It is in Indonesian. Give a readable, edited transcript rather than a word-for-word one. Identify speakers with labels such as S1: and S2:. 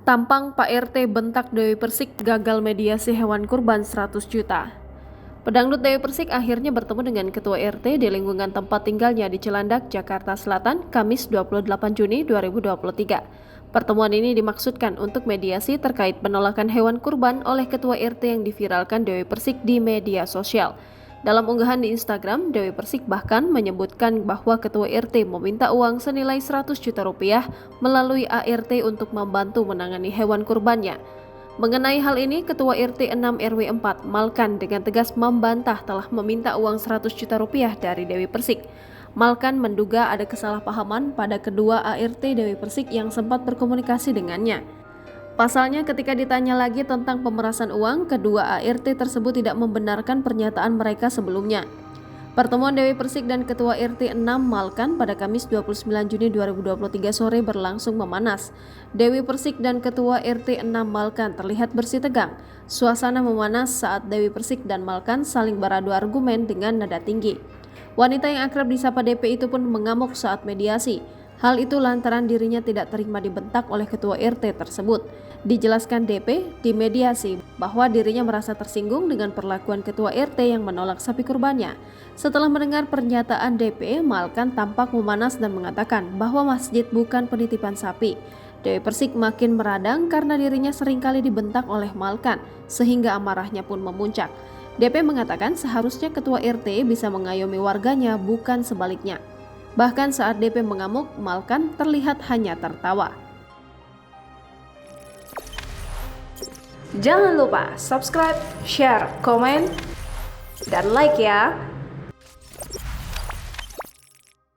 S1: Tampang Pak RT bentak Dewi Persik gagal mediasi hewan kurban 100 juta. Pedangdut Dewi Persik akhirnya bertemu dengan Ketua RT di lingkungan tempat tinggalnya di Cilandak, Jakarta Selatan, Kamis 28 Juni 2023. Pertemuan ini dimaksudkan untuk mediasi terkait penolakan hewan kurban oleh Ketua RT yang diviralkan Dewi Persik di media sosial. Dalam unggahan di Instagram, Dewi Persik bahkan menyebutkan bahwa Ketua RT meminta uang senilai 100 juta rupiah melalui ART untuk membantu menangani hewan kurbannya. Mengenai hal ini, Ketua RT 6 RW 4 Malkan dengan tegas membantah telah meminta uang 100 juta rupiah dari Dewi Persik. Malkan menduga ada kesalahpahaman pada kedua ART Dewi Persik yang sempat berkomunikasi dengannya. Pasalnya ketika ditanya lagi tentang pemerasan uang, kedua ART tersebut tidak membenarkan pernyataan mereka sebelumnya. Pertemuan Dewi Persik dan Ketua RT 6 Malkan pada Kamis 29 Juni 2023 sore berlangsung memanas. Dewi Persik dan Ketua RT 6 Malkan terlihat bersih tegang. Suasana memanas saat Dewi Persik dan Malkan saling beradu argumen dengan nada tinggi. Wanita yang akrab disapa DP itu pun mengamuk saat mediasi. Hal itu lantaran dirinya tidak terima dibentak oleh Ketua RT tersebut. Dijelaskan DP di mediasi bahwa dirinya merasa tersinggung dengan perlakuan Ketua RT yang menolak sapi kurbannya. Setelah mendengar pernyataan DP, Malkan tampak memanas dan mengatakan bahwa masjid bukan penitipan sapi. Dewi Persik makin meradang karena dirinya seringkali dibentak oleh Malkan, sehingga amarahnya pun memuncak. DP mengatakan seharusnya Ketua RT bisa mengayomi warganya, bukan sebaliknya. Bahkan saat DP mengamuk, Malkan terlihat hanya tertawa.
S2: Jangan lupa subscribe, share, komen, dan like ya.